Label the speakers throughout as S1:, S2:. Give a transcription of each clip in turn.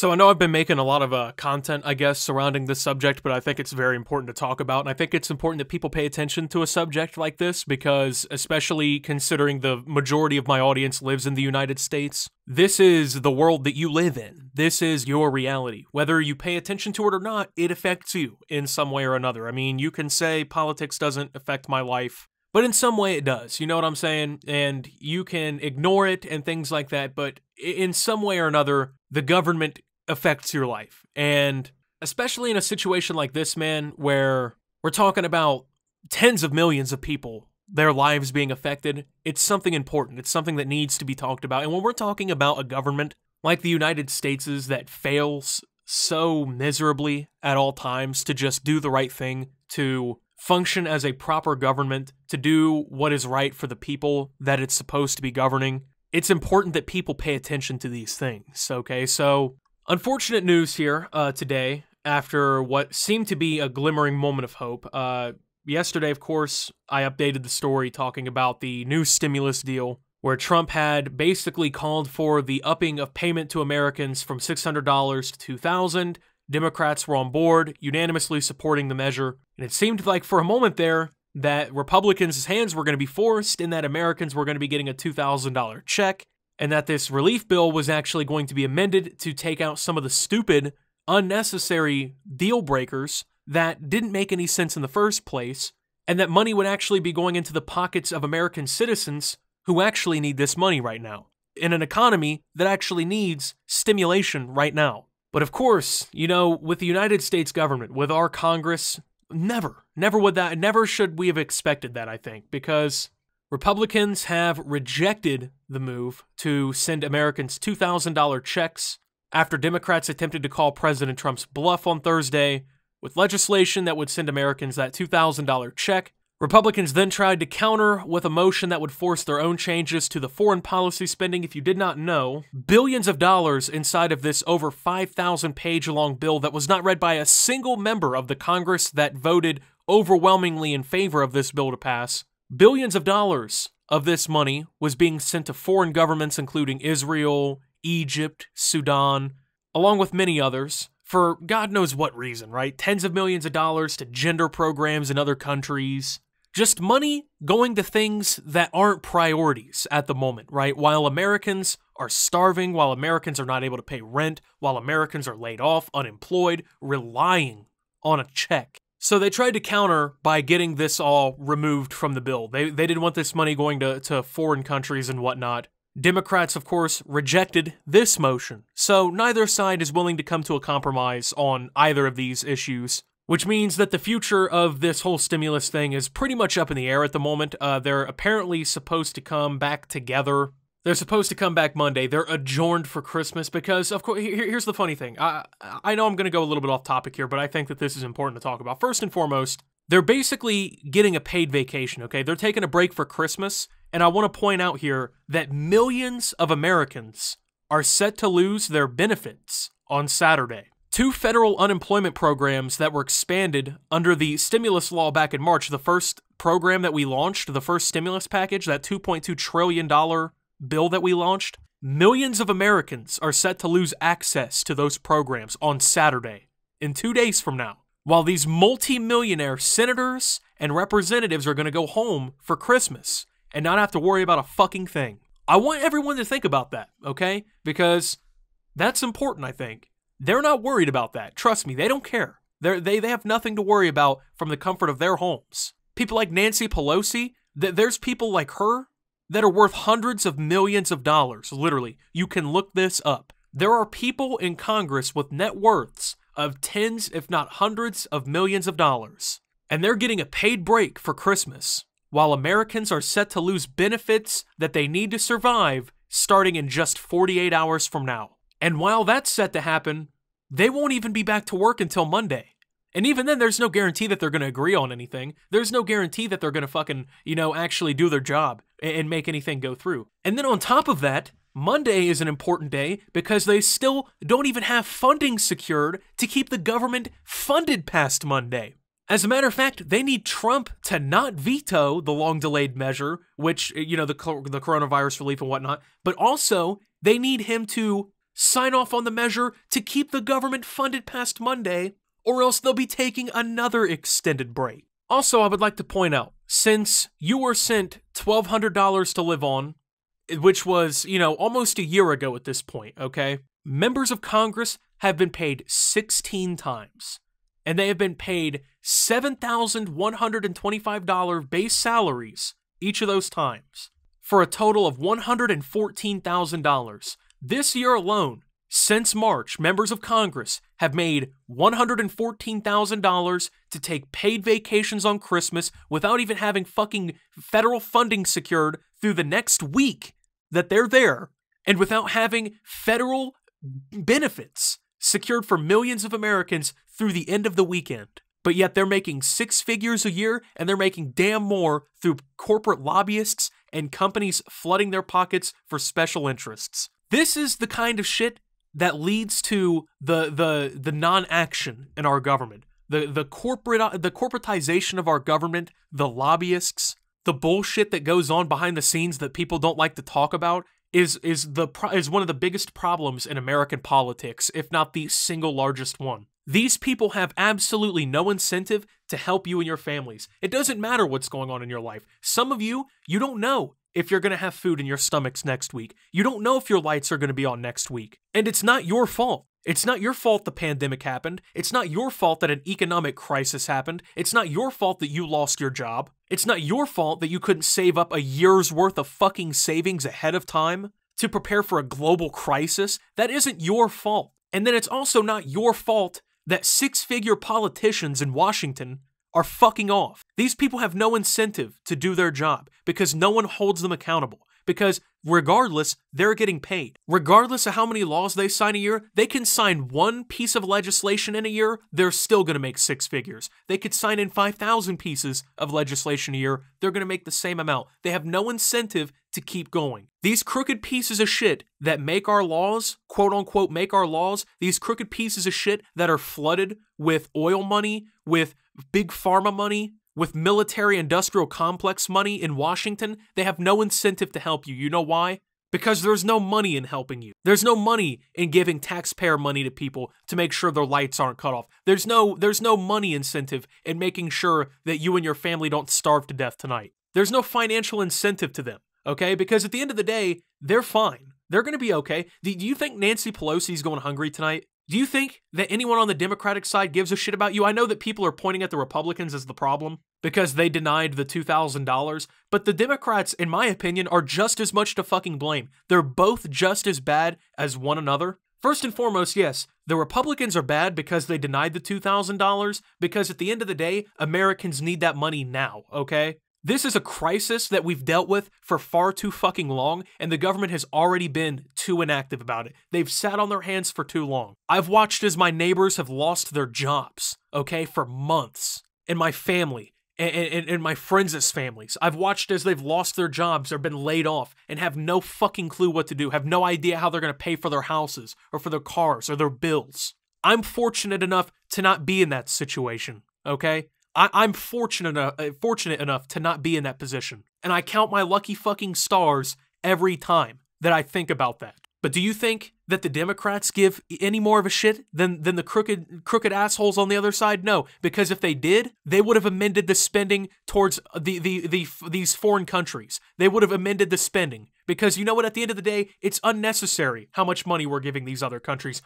S1: So I know I've been making a lot of content, I guess, surrounding this subject, but I think it's very important to talk about, and I think it's important that people pay attention to a subject like this because, especially considering the majority of my audience lives in the United States, this is the world that you live in. This is your reality. Whether you pay attention to it or not, it affects you in some way or another. I mean, you can say politics doesn't affect my life, but in some way it does, you know what I'm saying? And you can ignore it and things like that, but in some way or another, the government affects your life. And especially in a situation like this, man, where we're talking about tens of millions of people, their lives being affected, it's something important. It's something that needs to be talked about. And when we're talking about a government like the United States' that fails so miserably at all times to just do the right thing, to function as a proper government, to do what is right for the people that it's supposed to be governing, it's important that people pay attention to these things, okay? So, unfortunate news here today after what seemed to be a glimmering moment of hope. Yesterday, of course, I updated the story talking about the new stimulus deal where Trump had basically called for the upping of payment to Americans from $600 to $2,000. Democrats were on board, unanimously supporting the measure, and it seemed like for a moment there that Republicans' hands were going to be forced and that Americans were going to be getting a $2,000 check, and that this relief bill was actually going to be amended to take out some of the stupid, unnecessary deal breakers that didn't make any sense in the first place, and that money would actually be going into the pockets of American citizens who actually need this money right now, in an economy that actually needs stimulation right now. But of course, you know, with the United States government, with our Congress, never should we have expected that, I think, because Republicans have rejected the move to send Americans $2,000 checks after Democrats attempted to call President Trump's bluff on Thursday with legislation that would send Americans that $2,000 check. Republicans then tried to counter with a motion that would force their own changes to the foreign policy spending. If you did not know, billions of dollars inside of this over 5,000-page-long bill that was not read by a single member of the Congress that voted overwhelmingly in favor of this bill to pass. Billions of dollars of this money was being sent to foreign governments including Israel, Egypt, Sudan, along with many others, for God knows what reason, right? Tens of millions of dollars to gender programs in other countries. Just money going to things that aren't priorities at the moment, right? While Americans are starving, while Americans are not able to pay rent, while Americans are laid off, unemployed, relying on a check. So they tried to counter by getting this all removed from the bill. They didn't want this money going to foreign countries and whatnot. Democrats, of course, rejected this motion. So neither side is willing to come to a compromise on either of these issues, which means that the future of this whole stimulus thing is pretty much up in the air at the moment. They're apparently supposed to come back together. They're supposed to come back Monday. They're adjourned for Christmas because, of course, here's the funny thing. I know I'm going to go a little bit off topic here, but I think that this is important to talk about. First and foremost, they're basically getting a paid vacation, okay? They're taking a break for Christmas, and I want to point out here that millions of Americans are set to lose their benefits on Saturday. 2 federal unemployment programs that were expanded under the stimulus law back in March, the first program that we launched, the first stimulus package, that $2.2 trillion bill that we launched, millions of Americans are set to lose access to those programs on Saturday, in 2 days from now, while these multi-millionaire senators and representatives are going to go home for Christmas and not have to worry about a fucking thing. I want everyone to think about that, okay? Because that's important, I think. They're not worried about that. Trust me, they don't care. They have nothing to worry about from the comfort of their homes. People like Nancy Pelosi, there's people like her that are worth hundreds of millions of dollars, literally. You can look this up. There are people in Congress with net worths of tens, if not hundreds of millions of dollars, and they're getting a paid break for Christmas, while Americans are set to lose benefits that they need to survive starting in just 48 hours from now. And while that's set to happen, they won't even be back to work until Monday. And even then, there's no guarantee that they're going to agree on anything. There's no guarantee that they're going to fucking, actually do their job and make anything go through. And then on top of that, Monday is an important day because they still don't even have funding secured to keep the government funded past Monday. As a matter of fact, they need Trump to not veto the long-delayed measure, which, the coronavirus relief and whatnot, but also they need him to sign off on the measure to keep the government funded past Monday, or else they'll be taking another extended break. Also, I would like to point out, since you were sent $1,200 to live on, which was, almost a year ago at this point, okay? Members of Congress have been paid 16 times, and they have been paid $7,125 base salaries each of those times, for a total of $114,000. This year alone, since March, members of Congress have made $114,000 to take paid vacations on Christmas without even having fucking federal funding secured through the next week that they're there, and without having federal benefits secured for millions of Americans through the end of the weekend. But yet they're making six figures a year, and they're making damn more through corporate lobbyists and companies flooding their pockets for special interests. This is the kind of shit that leads to the non-action in our government. The corporatization of our government, the lobbyists, the bullshit that goes on behind the scenes that people don't like to talk about is one of the biggest problems in American politics, if not the single largest one. These people have absolutely no incentive to help you and your families. It doesn't matter what's going on in your life. Some of you don't know if you're going to have food in your stomachs next week. You don't know if your lights are going to be on next week. And it's not your fault. It's not your fault the pandemic happened. It's not your fault that an economic crisis happened. It's not your fault that you lost your job. It's not your fault that you couldn't save up a year's worth of fucking savings ahead of time to prepare for a global crisis. That isn't your fault. And then it's also not your fault that six-figure politicians in Washington are fucking off. These people have no incentive to do their job because no one holds them accountable. Because regardless, they're getting paid. Regardless of how many laws they sign a year, they can sign one piece of legislation in a year, they're still going to make six figures. They could sign in 5,000 pieces of legislation a year, they're going to make the same amount. They have no incentive to keep going. These crooked pieces of shit that make our laws, quote unquote, make our laws, these crooked pieces of shit that are flooded with oil money, with big pharma money, with military industrial complex money in Washington, they have no incentive to help you. You know why? Because there's no money in helping you. There's no money in giving taxpayer money to people to make sure their lights aren't cut off. There's no money incentive in making sure that you and your family don't starve to death tonight. There's no financial incentive to them, okay? Because at the end of the day, they're fine. They're going to be okay. Do you think Nancy Pelosi's going hungry tonight? Do you think that anyone on the Democratic side gives a shit about you? I know that people are pointing at the Republicans as the problem because they denied the $2,000, but the Democrats, in my opinion, are just as much to fucking blame. They're both just as bad as one another. First and foremost, yes, the Republicans are bad because they denied the $2,000, because at the end of the day, Americans need that money now, okay? This is a crisis that we've dealt with for far too fucking long, and the government has already been too inactive about it. They've sat on their hands for too long. I've watched as my neighbors have lost their jobs, okay, for months. And my family, and my friends' families. I've watched as they've lost their jobs or been laid off and have no fucking clue what to do, have no idea how they're going to pay for their houses or for their cars or their bills. I'm fortunate enough to not be in that situation, okay? I'm fortunate enough to not be in that position. And I count my lucky fucking stars every time that I think about that. But do you think that the Democrats give any more of a shit than the crooked assholes on the other side? No, because if they did, they would have amended the spending towards these foreign countries. They would have amended the spending. Because you know what, at the end of the day, it's unnecessary how much money we're giving these other countries.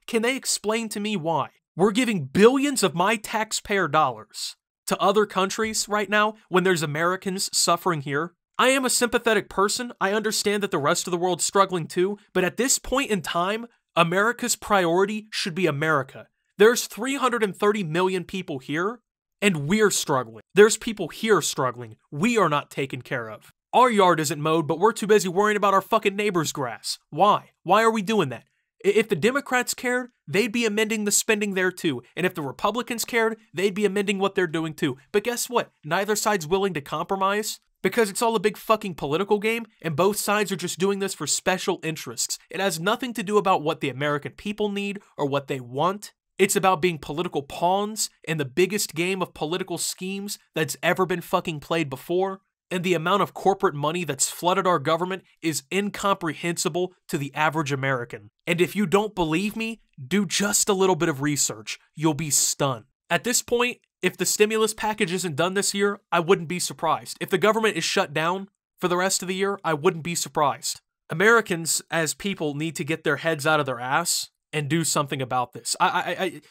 S1: Can they explain to me why? We're giving billions of my taxpayer dollars to other countries right now when there's Americans suffering here. I am a sympathetic person. I understand that the rest of the world's struggling too, but at this point in time, America's priority should be America. There's 330 million people here, and we're struggling. There's people here struggling. We are not taken care of. Our yard isn't mowed, but we're too busy worrying about our fucking neighbor's grass. Why? Why are we doing that? If the Democrats cared, they'd be amending the spending there too. And if the Republicans cared, they'd be amending what they're doing too. But guess what? Neither side's willing to compromise because it's all a big fucking political game and both sides are just doing this for special interests. It has nothing to do about what the American people need or what they want. It's about being political pawns in the biggest game of political schemes that's ever been fucking played before. and the amount of corporate money that's flooded our government is incomprehensible to the average American. And if you don't believe me, do just a little bit of research. You'll be stunned. At this point, if the stimulus package isn't done this year, I wouldn't be surprised. If the government is shut down for the rest of the year, I wouldn't be surprised. Americans, as people, need to get their heads out of their ass and do something about this. I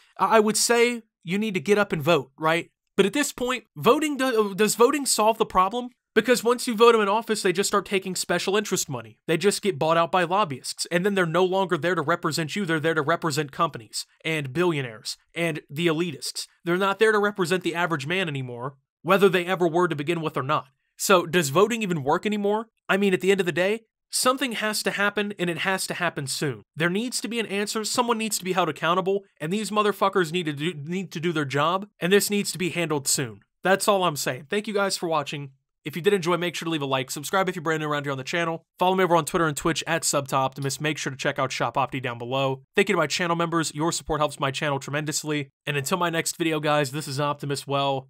S1: would say you need to get up and vote, right? But at this point, does voting solve the problem? Because once you vote them in office, they just start taking special interest money. They just get bought out by lobbyists. And then they're no longer there to represent you. They're there to represent companies and billionaires and the elitists. They're not there to represent the average man anymore, whether they ever were to begin with or not. So does voting even work anymore? I mean, at the end of the day, something has to happen, and it has to happen soon. There needs to be an answer, someone needs to be held accountable, and these motherfuckers need to do their job, and this needs to be handled soon. That's all I'm saying. Thank you guys for watching. If you did enjoy, make sure to leave a like, subscribe if you're brand new around here on the channel, follow me over on Twitter and Twitch at SubToOptimus, make sure to check out Shop Opti down below. Thank you to my channel members, your support helps my channel tremendously, and until my next video, guys, this is Optimus, well,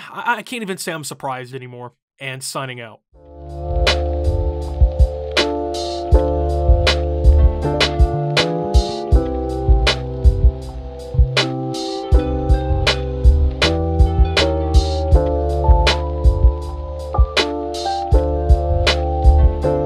S1: I can't even say I'm surprised anymore, and signing out.